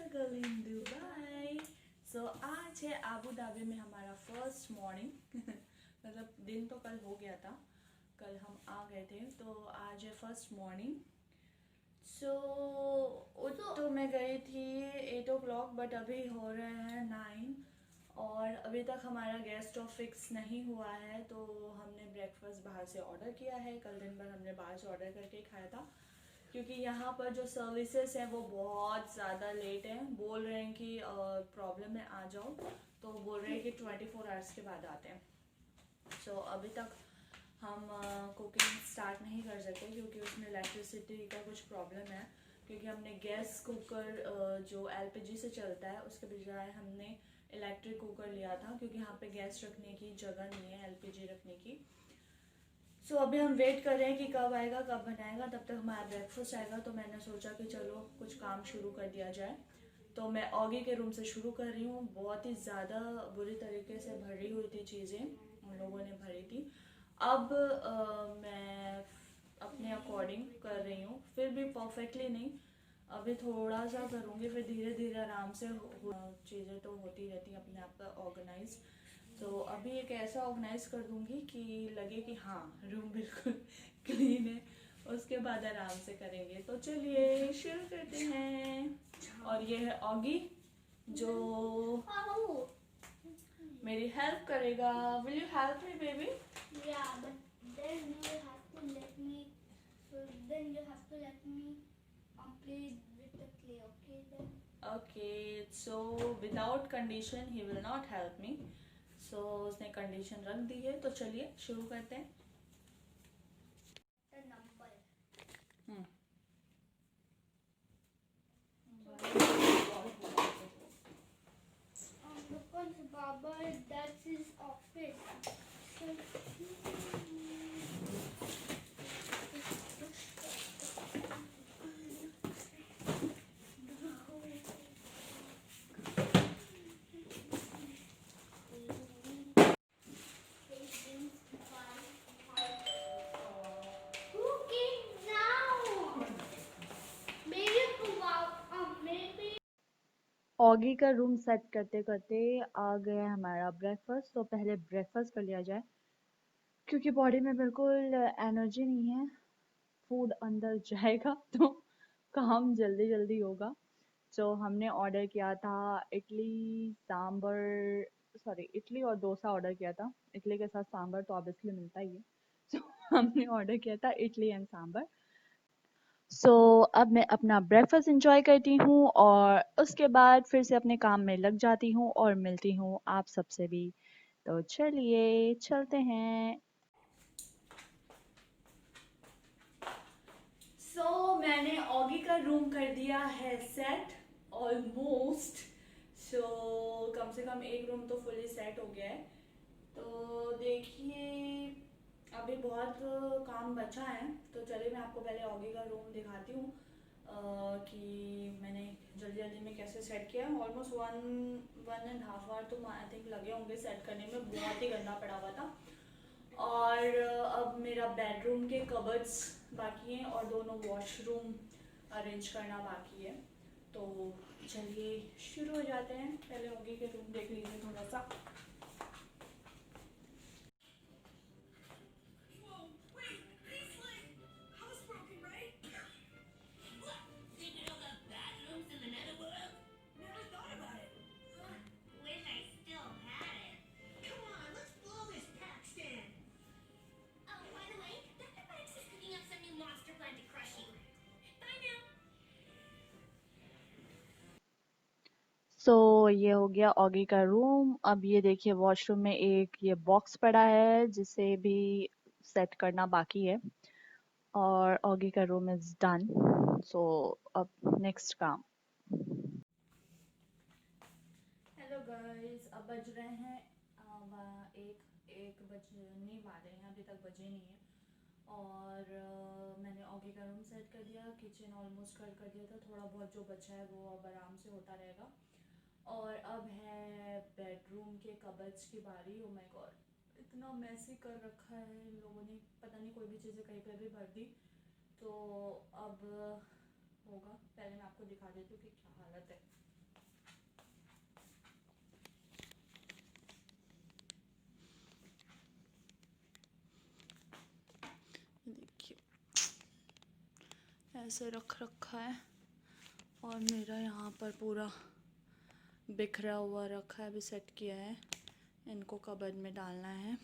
Struggle in Dubai. सो आज है Abu Dhabi में हमारा फर्स्ट मॉर्निंग मतलब दिन तो कल हो गया था, कल हम आ गए थे, तो आज है फर्स्ट मॉर्निंग। सो उठ तो मैं गई थी 8 o'clock, बट अभी हो रहे हैं 9 और अभी तक हमारा गेस्ट स्टॉप फिक्स नहीं हुआ है, तो हमने ब्रेकफास्ट बाहर से ऑर्डर किया है। कल दिन भर हमने बाहर से ऑर्डर करके खाया था, क्योंकि यहाँ पर जो सर्विसेज हैं वो बहुत ज़्यादा लेट हैं। बोल रहे हैं कि प्रॉब्लम है आ जाओ, तो बोल रहे हैं कि 24 आवर्स के बाद आते हैं। सो अभी तक हम कुकिंग स्टार्ट नहीं कर सकते, क्योंकि उसमें इलेक्ट्रिसिटी का कुछ प्रॉब्लम है। क्योंकि हमने गैस कुकर जो एलपीजी से चलता है उसके बजाय हमने इलेक्ट्रिक कुकर लिया था, क्योंकि यहाँ पे गैस रखने की जगह नहीं है एलपीजी रखने की। सो अभी हम वेट कर रहे हैं कि कब आएगा, कब बनाएगा, तब तक हमारा ब्रेकफास्ट आएगा। तो मैंने सोचा कि चलो कुछ काम शुरू कर दिया जाए। तो मैं ऑगी के रूम से शुरू कर रही हूँ। बहुत ही ज़्यादा बुरी तरीके से भरी हुई थी चीज़ें, उन लोगों ने भरी थी। अब मैं अपने अकॉर्डिंग कर रही हूँ, फिर भी परफेक्टली नहीं। अभी थोड़ा सा करूँगी, फिर धीरे धीरे आराम से चीज़ें तो होती रहती हैं अपने आप पर ऑर्गेनाइज। तो अभी एक ऐसा ऑर्गेनाइज कर दूंगी कि लगे कि हाँ रूम बिल्कुल क्लीन है, उसके बाद आराम से करेंगे। तो चलिए शुरू करते हैं। और ये है ऑगी जो मेरी हेल्प करेगा। Will you help me baby? Yeah, but then you have to let me. So then you have to let me play with the clay. Okay then. Okay, so without condition he will not help me. So उसने condition रख दी है, तो चलिए शुरू करते हैं। The number. Because Baba, that's his office. So, who came now? Maybe. Oggy का room set करते करते आ गया हमारा ब्रेकफास्ट। तो पहले ब्रेकफास्ट कर लिया जाए, क्योंकि बॉडी में बिल्कुल एनर्जी नहीं है। फूड अंदर जाएगा तो काम जल्दी जल्दी होगा। तो हमने ऑर्डर किया था इडली सांभर, सॉरी इडली और डोसा ऑर्डर किया था। इडली के साथ सांभर तो ऑब्वियसली मिलता ही है, तो हमने ऑर्डर किया था इडली एंड सांभर। सो अब मैं अपना ब्रेकफास्ट इंजॉय करती हूँ और उसके बाद फिर से अपने काम में लग जाती हूँ और मिलती हूँ आप सबसे भी। तो चलिए चलते हैं। सो मैंने ऑगी का रूम कर दिया है सेट ऑलमोस्ट। सो कम से कम एक रूम तो फुली सेट हो गया है। तो देखिए अभी बहुत काम बचा है, तो चलिए मैं आपको पहले ऑगी का रूम दिखाती हूँ कि मैंने जल्दी जल्दी में कैसे सेट किया। ऑलमोस्ट 1.5 आवर तो आई थिंक लगे होंगे सेट करने में, बहुत ही गंदा पड़ा हुआ था। और अब मेरा बेडरूम के कबर्ड्स बाकी हैं और दोनों वॉशरूम अरेंज करना बाकी है। तो चलिए शुरू हो जाते हैं। पहले ऑगी के रूम देख लीजिए थोड़ा सा। सो ये हो गया ऑगी का रूम। अब ये देखिए वॉशरूम में एक ये बॉक्स पड़ा है जिसे भी सेट करना बाकी है और ऑगी का रूम इज डन। सो अब नेक्स्ट काम। हेलो गाइस, अब बज रहे हैं एक बजने वाले हैं, अभी तक बजे नहीं है। और मैंने ऑगी का रूम सेट कर दिया, किचन ऑलमोस्ट कर दिया था। थोड़ा बहुत जो बचा है वो अब आराम से होता रहेगा। और अब है बेडरूम के कबर्ड्स की बारी। ओ माय गॉड, इतना मैसी कर रखा है इन लोगों ने, पता नहीं कोई भी चीज़ें कहीं पे भी भर दी। तो अब होगा, पहले मैं आपको दिखा देती हूँ कि क्या हालत है। ऐसे रख रखा है और मेरा यहाँ पर पूरा बिखरा हुआ रखा है, अभी सेट किया है, इनको कबर्ड में डालना है।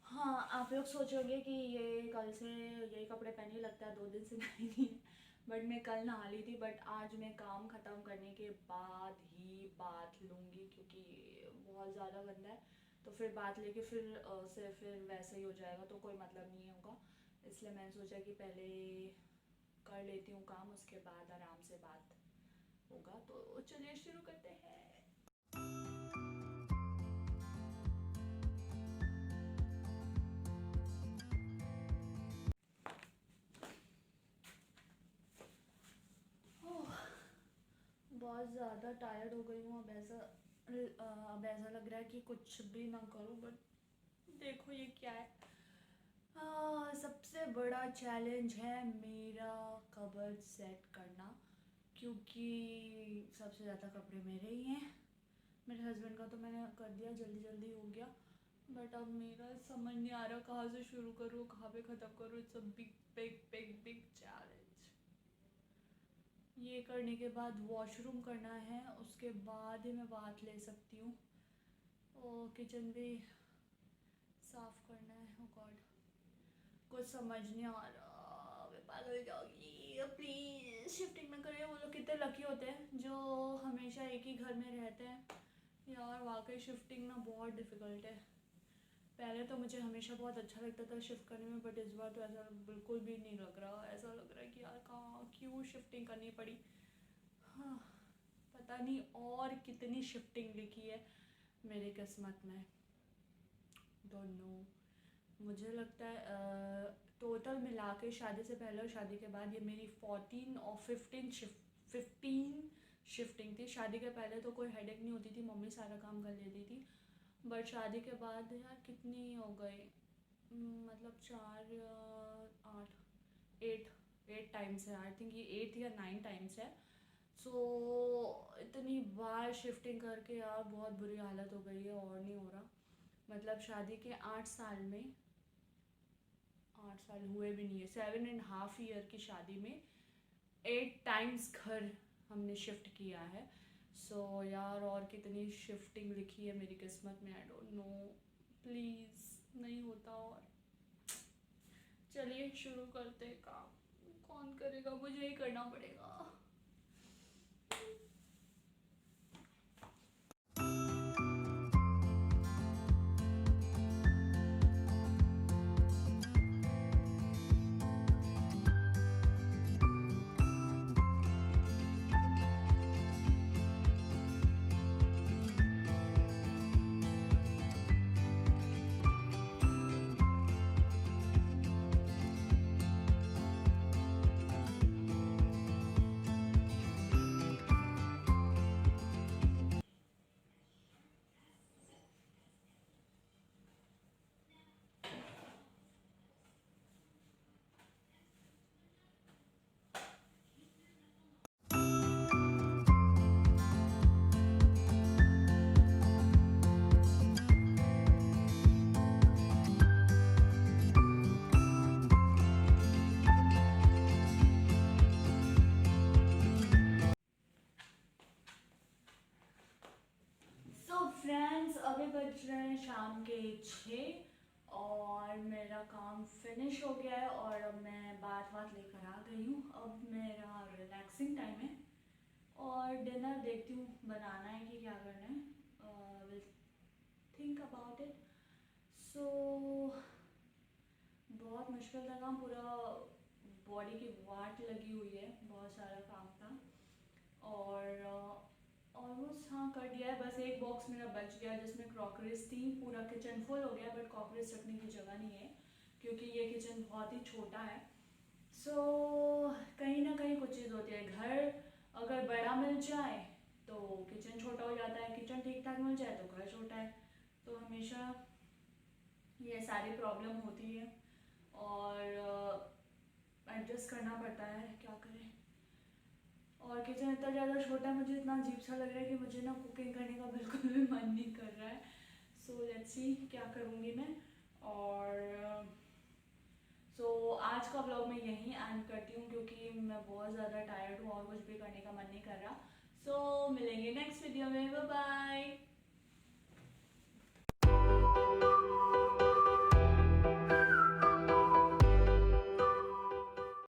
हाँ, आप लोग सोचोगे कि ये कल से यही कपड़े पहने लगता है, 2 दिन से नहीं है, बट मैं कल नहा ली थी, बट आज मैं काम ख़त्म करने के बाद ही बात लूँगी क्योंकि बहुत ज़्यादा गंदा है, तो फिर बात लेके फिर वैसे ही हो जाएगा, तो कोई मतलब नहीं होगा, इसलिए मैंने सोचा कि पहले कर लेती हूँ काम, उसके बाद आराम से बात होगा। तो चलिए शुरू करते हैं। बहुत ज़्यादा टायर्ड हो गई हूँ, अब ऐसा लग रहा है कि कुछ भी ना करूँ, बट देखो ये क्या है। सबसे बड़ा चैलेंज है मेरा कबर्ड सेट करना, क्योंकि सबसे ज़्यादा कपड़े मेरे ही हैं। मेरे हस्बैंड का तो मैंने कर दिया, जल्दी जल्दी हो गया, बट अब मेरा समझ नहीं आ रहा कहाँ से शुरू करूँ, कहाँ पे ख़त्म करूँ। It's a big big big big challenge. ये करने के बाद वॉशरूम करना है, उसके बाद ही मैं बात ले सकती हूँ, और किचन भी साफ़ करना है। ओ गॉड, कुछ समझ नहीं आ रहा, मैं पागल हो जाऊंगी। प्लीज़ शिफ्टिंग ना करें। वो लोग कितने लकी होते हैं जो हमेशा एक ही घर में रहते हैं यार, वाकई शिफ्टिंग ना बहुत डिफ़िकल्ट है। पहले तो मुझे हमेशा बहुत अच्छा लगता था शिफ्ट करने में, बट इस बार तो ऐसा बिल्कुल भी नहीं लग रहा। ऐसा लग रहा है कि यार कहाँ क्यों शिफ्टिंग करनी पड़ी। हाँ, पता नहीं और कितनी शिफ्टिंग लिखी है मेरी किस्मत में, डोंट नो। मुझे लगता है टोटल मिला के शादी से पहले और शादी के बाद ये मेरी 14 और 15 शिफ्टिंग थी। शादी के पहले तो कोई हेडेक नहीं होती थी, मम्मी सारा काम कर लेती थी, बट शादी के बाद यार कितनी हो गई, मतलब 4 8 8 टाइम्स है, आई थिंक ये 8 या 9 टाइम्स है। सो इतनी बार शिफ्टिंग करके यार बहुत बुरी हालत हो गई है, और नहीं हो रहा। मतलब शादी के 8 साल में, 8 साल हुए भी नहीं है, 7.5 ईयर की शादी में 8 टाइम्स घर हमने शिफ्ट किया है। सो यार और कितनी शिफ्टिंग लिखी है मेरी किस्मत में, आई डोंट नो। प्लीज़ नहीं होता। और चलिए शुरू करते हैं काम। कौन करेगा, मुझे ही करना पड़ेगा। फ्रेंड्स, अभी बज रहे हैं शाम के 6 और मेरा काम फिनिश हो गया है, और अब मैं बात लेकर आ गई हूँ। अब मेरा रिलैक्सिंग टाइम है और डिनर देखती हूँ बनाना है कि क्या करना है, विल थिंक अबाउट इट। सो बहुत मुश्किल था काम, पूरा बॉडी की वाट लगी हुई है, बहुत सारा काम था, और ऑलमोस्ट हाँ कर दिया है। बस एक बॉक्स मेरा बच गया जिसमें क्रॉकरीज थी, पूरा किचन फुल हो गया, बट क्रॉकरीज रखने की जगह नहीं है क्योंकि ये किचन बहुत ही छोटा है। सो कहीं ना कहीं कुछ चीज़ होती है, घर अगर बड़ा मिल जाए तो किचन छोटा हो जाता है, किचन ठीक ठाक मिल जाए तो घर छोटा है, तो हमेशा ये सारी प्रॉब्लम होती है और एडजस्ट करना पड़ता है, क्या करें। और किचन इतना ज़्यादा छोटा है, मुझे इतना अजीब सा लग रहा है कि मुझे ना कुकिंग करने का बिल्कुल भी मन नहीं कर रहा है। सो लेट्स सी क्या करूँगी मैं। और सो आज का व्लॉग मैं यहीं एंड करती हूँ क्योंकि मैं बहुत ज़्यादा टायर्ड हूँ और कुछ भी करने का मन नहीं कर रहा। सो मिलेंगे नेक्स्ट वीडियो में, बाय बाय।